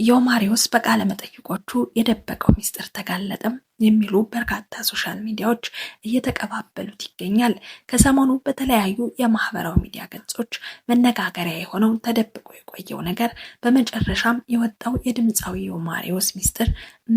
ዮማሪዎስ በቃለ መጠይቆቹ የደበቀው ሚስጥር ተጋለጠም የሚሉ በርካታ ሶሻል ሚዲያዎች እየተቀባበሉት ይገኛል። ከሰሞኑ በተለያዩ የማህበራዊ ሚዲያ ገጾች መነጋገሪያ የሆነው ተደብቆ የቆየው ነገር በመጨረሻም የወጣው የድምፃዊ ዮማሪዎስ ሚስጥር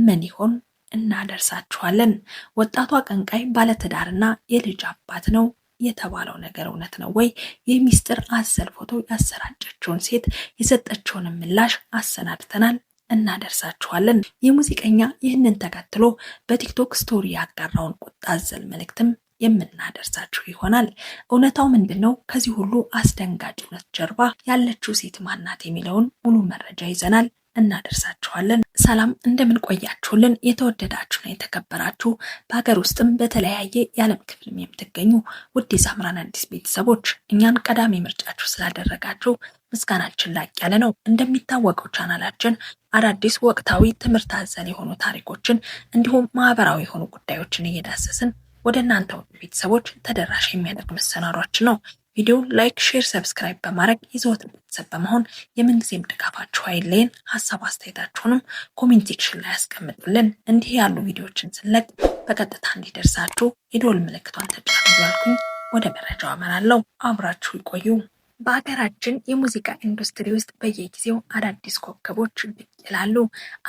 ምን ይሆን? እናደርሳችኋለን። ወጣቱ አቀንቃይ ባለትዳርና የልጅ አባት ነው የተባለው ነገር እውነት ነው ወይ? የሚስጥር አዘል ፎቶ ያሰራጨችውን ሴት የሰጠችውን ምላሽ አሰናድተናል፣ እናደርሳችኋለን። የሙዚቀኛ ይህንን ተከትሎ በቲክቶክ ስቶሪ ያጋራውን ቁጣ አዘል መልእክትም የምናደርሳችሁ ይሆናል። እውነታው ምንድነው? ከዚህ ሁሉ አስደንጋጭ እውነት ጀርባ ያለችው ሴት ማናት? የሚለውን ሙሉ መረጃ ይዘናል፣ እናደርሳችኋለን። ሰላም እንደምን ቆያችሁልን? የተወደዳችሁና የተከበራችሁ በሀገር ውስጥም በተለያየ የዓለም ክፍልም የምትገኙ ውድ የሳምራን አዲስ ቤተሰቦች እኛን ቀዳሚ ምርጫችሁ ስላደረጋችሁ ምስጋናችን ላቅ ያለ ነው። እንደሚታወቀው ቻናላችን አዳዲስ ወቅታዊ ትምህርት አዘል የሆኑ ታሪኮችን እንዲሁም ማህበራዊ የሆኑ ጉዳዮችን እየዳሰስን ወደ እናንተ ቤተሰቦች ተደራሽ የሚያደርግ መሰናዷችን ነው። ቪዲዮ ላይክ፣ ሼር፣ ሰብስክራይብ በማድረግ የዘወትር ቤተሰብ በመሆን የምንጊዜም ድጋፋችሁ አይለየን። ሀሳብ አስተያየታችሁንም ኮሜንት ሴክሽን ላይ ያስቀምጡልን። እንዲህ ያሉ ቪዲዮዎችን ስለቅ በቀጥታ እንዲደርሳችሁ የደወል ምልክቷን ተጫኑ እያልኩኝ ወደ መረጃው አመራለሁ። አብራችሁ ይቆዩ። በሀገራችን የሙዚቃ ኢንዱስትሪ ውስጥ በየጊዜው አዳዲስ ኮከቦች ብቅ ይላሉ።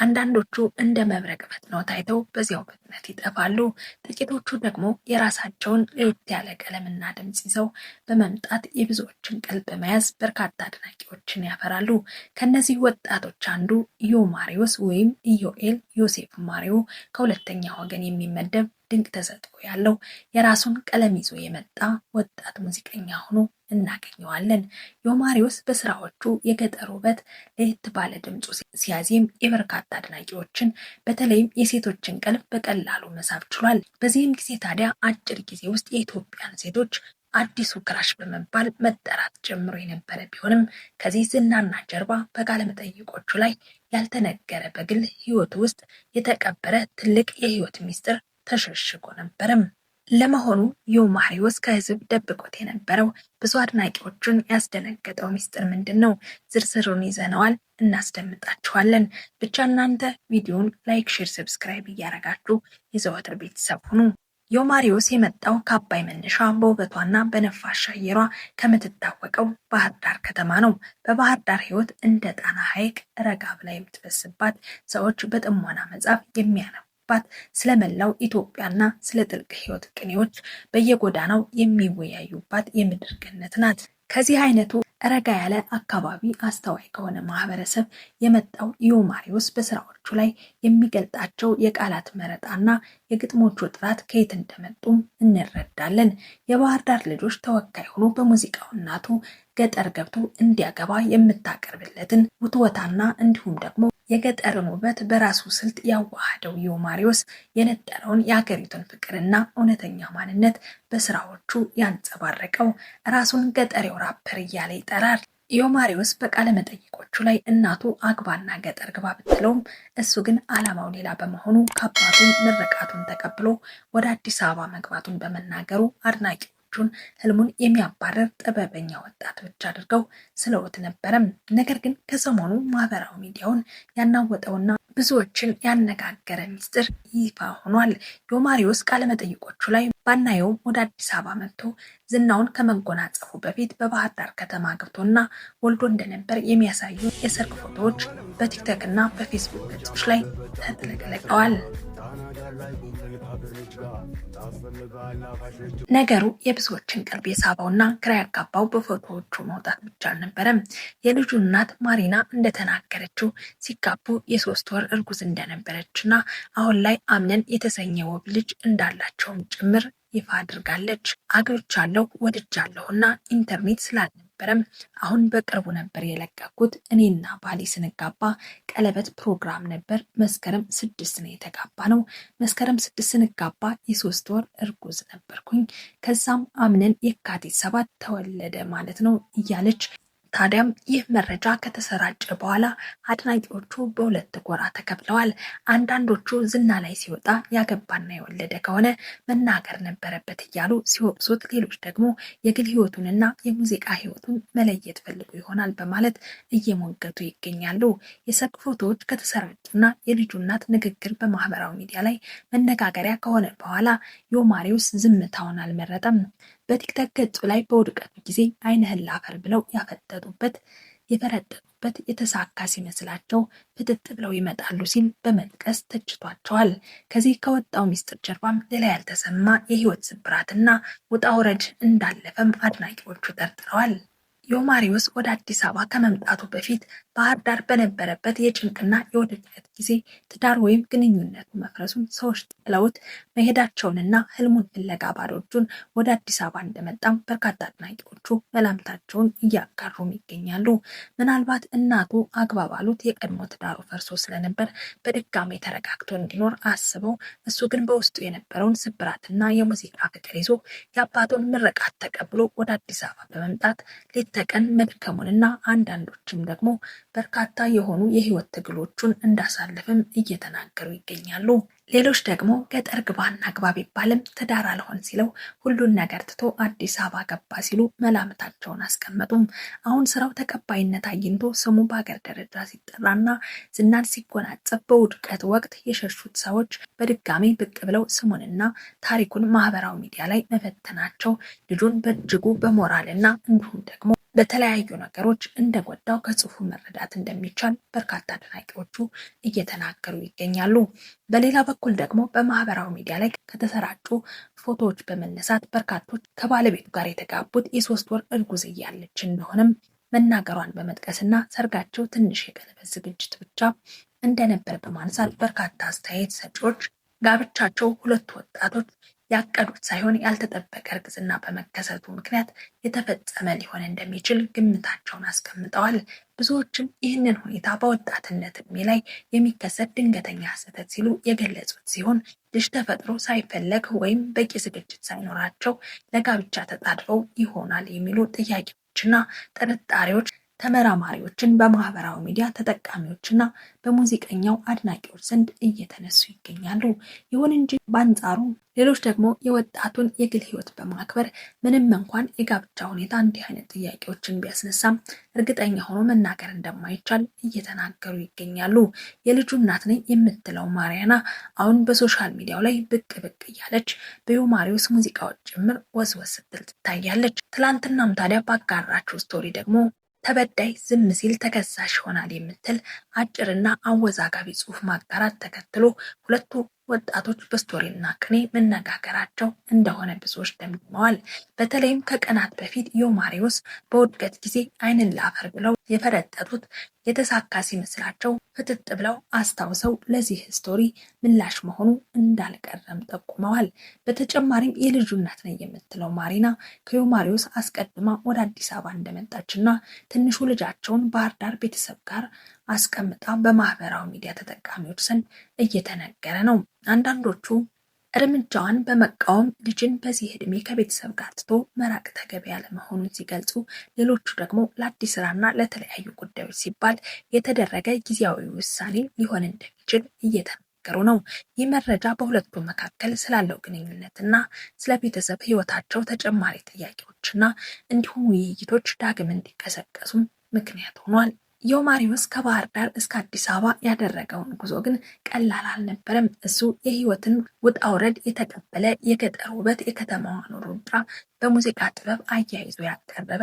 አንዳንዶቹ እንደ መብረቅ ፈጥነው ታይተው በዚያው ፍጥነት ይጠፋሉ። ጥቂቶቹ ደግሞ የራሳቸውን ለየት ያለ ቀለምና ድምፅ ይዘው በመምጣት የብዙዎችን ቀልብ በመያዝ በርካታ አድናቂዎችን ያፈራሉ። ከነዚህ ወጣቶች አንዱ ዮማሪዎስ ወይም ኢዮኤል ዮሴፍ ማሪዮ ከሁለተኛ ወገን የሚመደብ ድንቅ ተሰጥኦ ያለው የራሱን ቀለም ይዞ የመጣ ወጣት ሙዚቀኛ ሆኖ እናገኘዋለን። ዮማሪዎስ በስራዎቹ የገጠር ውበት ለየት ባለ ድምፁ ሲያዜም የበርካታ አድናቂዎችን በተለይም የሴቶችን ቀልብ በቀላሉ መሳብ ችሏል። በዚህም ጊዜ ታዲያ አጭር ጊዜ ውስጥ የኢትዮጵያን ሴቶች አዲሱ ክራሽ በመባል መጠራት ጀምሮ የነበረ ቢሆንም ከዚህ ዝናና ጀርባ በቃለ መጠይቆቹ ላይ ያልተነገረ በግል ህይወቱ ውስጥ የተቀበረ ትልቅ የህይወት ሚስጥር ተሸሽጎ ነበርም። ለመሆኑ ዮማሪዎስ ከህዝብ ደብቆት የነበረው ብዙ አድናቂዎቹን ያስደነገጠው ሚስጥር ምንድን ነው? ዝርዝሩን ይዘነዋል፣ እናስደምጣችኋለን። ብቻ እናንተ ቪዲዮን ላይክ፣ ሼር፣ ሰብስክራይብ እያረጋችሁ የዘወትር ቤተሰብ ሁኑ። ዮማሪዎስ የመጣው ከአባይ መነሻ በውበቷና በነፋሻ አየሯ ከምትታወቀው ባህር ዳር ከተማ ነው። በባህር ዳር ህይወት እንደ ጣና ሐይቅ ረጋ ብላ የምትፈስባት፣ ሰዎች በጥሞና መጻፍ የሚያነቡባት፣ ስለመላው ኢትዮጵያና ስለ ጥልቅ ህይወት ቅኔዎች በየጎዳናው የሚወያዩባት የምድር ገነት ናት። ከዚህ አይነቱ ረጋ ያለ አካባቢ አስተዋይ ከሆነ ማህበረሰብ የመጣው ዮማሪዎስ በስራዎቹ ላይ የሚገልጣቸው የቃላት መረጣና የግጥሞቹ ጥራት ከየት እንደመጡም እንረዳለን። የባህር ዳር ልጆች ተወካይ ሆኖ በሙዚቃው እናቱ ገጠር ገብቶ እንዲያገባ የምታቀርብለትን ውትወታና እንዲሁም ደግሞ የገጠርን ውበት በራሱ ስልት ያዋሃደው ዮማሪዎስ የነጠረውን የሀገሪቱን ፍቅርና እውነተኛ ማንነት በስራዎቹ ያንጸባረቀው ራሱን ገጠሬው ራፐር እያለ ይጠራል። ዮማሪዎስ በቃለ መጠይቆቹ ላይ እናቱ አግባና ገጠር ግባ ብትለውም እሱ ግን ዓላማው ሌላ በመሆኑ ከአባቱ ምርቃቱን ተቀብሎ ወደ አዲስ አበባ መግባቱን በመናገሩ አድናቂዎቹን ህልሙን የሚያባረር ጥበበኛ ወጣት ብቻ አድርገው ስለውት ነበረም። ነገር ግን ከሰሞኑ ማህበራዊ ሚዲያውን ያናወጠውና ብዙዎችን ያነጋገረ ሚስጥር ይፋ ሆኗል። ዮማሪዎስ ቃለ መጠይቆቹ ላይ ባናየውም ወደ አዲስ አበባ መጥቶ ዝናውን ከመጎናጸፉ በፊት በባህር ዳር ከተማ ገብቶና ወልዶ እንደነበር የሚያሳዩ የሰርግ ፎቶዎች በቲክቶክ እና በፌስቡክ ገጾች ላይ ተጥለቅልቀዋል። ነገሩ የብዙዎችን ቀልብ የሳበውና ግራ ያጋባው በፎቶዎቹ መውጣት ብቻ አልነበረም። የልጁ እናት ማሪና እንደተናገረችው ሲጋቡ የ3 ወር እርጉዝ እንደነበረችና አሁን ላይ አምነን የተሰኘ ውብ ልጅ እንዳላቸውም ጭምር ይፋ አድርጋለች። አግብቻለሁ ወድጃለሁና ኢንተርኔት ስላልነበረም አሁን በቅርቡ ነበር የለቀኩት። እኔና ባሌ ስንጋባ ቀለበት ፕሮግራም ነበር። መስከረም 6 ነው የተጋባ ነው። መስከረም 6 ስንጋባ የ3 ወር እርጉዝ ነበርኩኝ። ከዛም አምነን የካቲት 7 ተወለደ ማለት ነው እያለች ታዲያም ይህ መረጃ ከተሰራጨ በኋላ አድናቂዎቹ በሁለት ጎራ ተከፍለዋል። አንዳንዶቹ ዝና ላይ ሲወጣ ያገባና የወለደ ከሆነ መናገር ነበረበት እያሉ ሲወቅሱት፣ ሌሎች ደግሞ የግል ሕይወቱንና የሙዚቃ ሕይወቱን መለየት ፈልጉ ይሆናል በማለት እየሞገቱ ይገኛሉ። የሰርግ ፎቶዎች ከተሰራጩና የልጁ እናት ንግግር በማህበራዊ ሚዲያ ላይ መነጋገሪያ ከሆነ በኋላ ዮማሪዎስ ዝምታውን አልመረጠም። በቲክቶክ ገጹ ላይ በውድቀቱ ጊዜ ዓይንህን ላፈር ብለው የፈረጠጡበት የተሳካ ሲመስላቸው ፍጥጥ ብለው ይመጣሉ ሲል በመጥቀስ ተችቷቸዋል። ከዚህ ከወጣው ሚስጥር ጀርባም ሌላ ያልተሰማ የህይወት ስብራትና ውጣ ውረድ እንዳለፈም አድናቂዎቹ ጠርጥረዋል። ዮማሪዎስ ወደ አዲስ አበባ ከመምጣቱ በፊት ባህር ዳር በነበረበት የጭንቅና የውድቀት ጊዜ ትዳር ወይም ግንኙነቱ መፍረሱን ሰዎች ጥለውት መሄዳቸውንና ህልሙን ፍለጋ ባዶ እጁን ወደ አዲስ አበባ እንደመጣም በርካታ አድናቂዎቹ መላምታቸውን እያጋሩም ይገኛሉ። ምናልባት እናቱ አግባባሉት የቀድሞ ትዳሩ ፈርሶ ስለነበር በድጋሚ ተረጋግቶ እንዲኖር አስበው፣ እሱ ግን በውስጡ የነበረውን ስብራትና የሙዚቃ ፍቅር ይዞ የአባቱን ምርቃት ተቀብሎ ወደ አዲስ አበባ በመምጣት ተቀን መድከሙንና አንዳንዶችም ደግሞ በርካታ የሆኑ የህይወት ትግሎቹን እንዳሳለፍም እየተናገሩ ይገኛሉ። ሌሎች ደግሞ ገጠር ግባና ግባ ቢባልም ትዳር አልሆን ሲለው ሁሉን ነገር ትቶ አዲስ አበባ ገባ ሲሉ መላምታቸውን አስቀመጡም። አሁን ስራው ተቀባይነት አግኝቶ ስሙ በሀገር ደረጃ ሲጠራና ዝናን ሲጎናጸፍ በውድቀት ወቅት የሸሹት ሰዎች በድጋሚ ብቅ ብለው ስሙንና ታሪኩን ማህበራዊ ሚዲያ ላይ መፈተናቸው ልጁን በእጅጉ በሞራልና እንዲሁም ደግሞ በተለያዩ ነገሮች እንደጎዳው ከጽሁፉ መረዳት እንደሚቻል በርካታ አድናቂዎቹ እየተናገሩ ይገኛሉ። በሌላ በኩል ደግሞ በማህበራዊ ሚዲያ ላይ ከተሰራጩ ፎቶዎች በመነሳት በርካቶች ከባለቤቱ ጋር የተጋቡት የ3 ወር እርጉዝ እያለች እንደሆነም መናገሯን በመጥቀስና ሰርጋቸው ትንሽ የቀለበት ዝግጅት ብቻ እንደነበር በማንሳት በርካታ አስተያየት ሰጪዎች ጋብቻቸው ሁለቱ ወጣቶች ያቀዱት ሳይሆን ያልተጠበቀ እርግዝና በመከሰቱ ምክንያት የተፈጸመ ሊሆን እንደሚችል ግምታቸውን አስቀምጠዋል። ብዙዎችም ይህንን ሁኔታ በወጣትነት እድሜ ላይ የሚከሰት ድንገተኛ ስህተት ሲሉ የገለጹት ሲሆን ልጅ ተፈጥሮ ሳይፈለግ ወይም በቂ ዝግጅት ሳይኖራቸው ለጋብቻ ተጣድፈው ይሆናል የሚሉ ጥያቄዎችና ጥርጣሬዎች ተመራማሪዎችን በማህበራዊ ሚዲያ ተጠቃሚዎችና በሙዚቀኛው አድናቂዎች ዘንድ እየተነሱ ይገኛሉ። ይሁን እንጂ በአንጻሩ ሌሎች ደግሞ የወጣቱን የግል ሕይወት በማክበር ምንም እንኳን የጋብቻ ሁኔታ እንዲህ አይነት ጥያቄዎችን ቢያስነሳም እርግጠኛ ሆኖ መናገር እንደማይቻል እየተናገሩ ይገኛሉ። የልጁ እናት ነኝ የምትለው ማሪያና አሁን በሶሻል ሚዲያው ላይ ብቅ ብቅ እያለች በዮማሪዎስ ሙዚቃዎች ጭምር ወስወስ ስትል ትታያለች። ትላንትናም ታዲያ ባጋራችው ስቶሪ ደግሞ ተበዳይ ዝም ሲል ተከሳሽ ይሆናል የምትል አጭርና አወዛጋቢ ጽሑፍ ማጋራት ተከትሎ ሁለቱ ወጣቶች በስቶሪና ቅኔ መነጋገራቸው እንደሆነ ብዙዎች ደምድመዋል። በተለይም ከቀናት በፊት ዮማሪዎስ በውድቀት ጊዜ ዓይንን ላፈር ብለው የፈረጠጡት የተሳካ ሲመስላቸው ፍጥጥ ብለው አስታውሰው ለዚህ ስቶሪ ምላሽ መሆኑ እንዳልቀረም ጠቁመዋል። በተጨማሪም የልጁ እናት ነኝ የምትለው ማሪና ከዮማሪዎስ አስቀድማ ወደ አዲስ አበባ እንደመጣችና ትንሹ ልጃቸውን ባህር ዳር ቤተሰብ ጋር አስቀምጣ በማህበራዊ ሚዲያ ተጠቃሚዎች ዘንድ እየተነገረ ነው። አንዳንዶቹ እርምጃዋን በመቃወም ልጅን በዚህ ዕድሜ ከቤተሰብ ጋር ትቶ መራቅ ተገቢ ያለመሆኑን ሲገልጹ፣ ሌሎቹ ደግሞ ለአዲስ ስራና ለተለያዩ ጉዳዮች ሲባል የተደረገ ጊዜያዊ ውሳኔ ሊሆን እንደሚችል እየተናገሩ ነው። ይህ መረጃ በሁለቱ መካከል ስላለው ግንኙነትና ስለ ቤተሰብ ሕይወታቸው ተጨማሪ ጥያቄዎችና እንዲሁም ውይይቶች ዳግም እንዲቀሰቀሱም ምክንያት ሆኗል። ዮማሪዎስ ከባህር ዳር እስከ አዲስ አበባ ያደረገውን ጉዞ ግን ቀላል አልነበረም። እሱ የህይወትን ውጣ ውረድ የተቀበለ የገጠር ውበት የከተማዋን ሩጫ በሙዚቃ ጥበብ አያይዞ ያቀረበ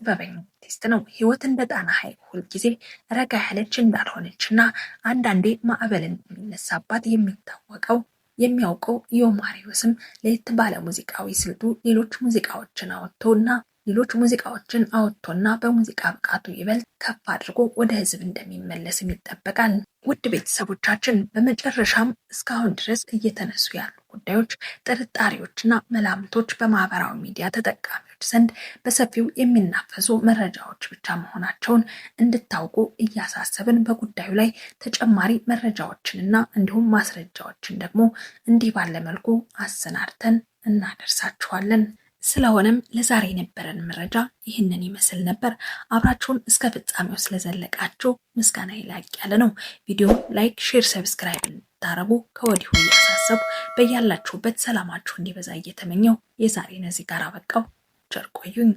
ጥበበኛ አርቲስት ነው። ህይወት እንደ ጣና ሐይቅ ሁልጊዜ ረጋ ያለች እንዳልሆነችና አንዳንዴ ማዕበል እንደሚነሳባት የሚያውቀው ዮማሪዎስም ለየት ባለ ሙዚቃዊ ስልቱ ሌሎች ሙዚቃዎችን አወጥቶና በሙዚቃ ብቃቱ ይበልጥ ከፍ አድርጎ ወደ ህዝብ እንደሚመለስም ይጠበቃል። ውድ ቤተሰቦቻችን፣ በመጨረሻም እስካሁን ድረስ እየተነሱ ያሉ ጉዳዮች፣ ጥርጣሬዎችና መላምቶች በማህበራዊ ሚዲያ ተጠቃሚዎች ዘንድ በሰፊው የሚናፈሱ መረጃዎች ብቻ መሆናቸውን እንድታውቁ እያሳሰብን በጉዳዩ ላይ ተጨማሪ መረጃዎችንና እንዲሁም ማስረጃዎችን ደግሞ እንዲህ ባለ መልኩ አሰናድተን እናደርሳችኋለን። ስለሆነም ለዛሬ የነበረን መረጃ ይህንን ይመስል ነበር። አብራችሁን እስከ ፍጻሜው ስለዘለቃችሁ ምስጋና ላቅ ያለ ነው። ቪዲዮ ላይክ፣ ሼር፣ ሰብስክራይብ እንድታረጉ ከወዲሁ እያሳሰቡ በያላችሁበት ሰላማችሁ እንዲበዛ እየተመኘው የዛሬን እዚህ ጋር አበቃው። ቸር ቆዩኝ።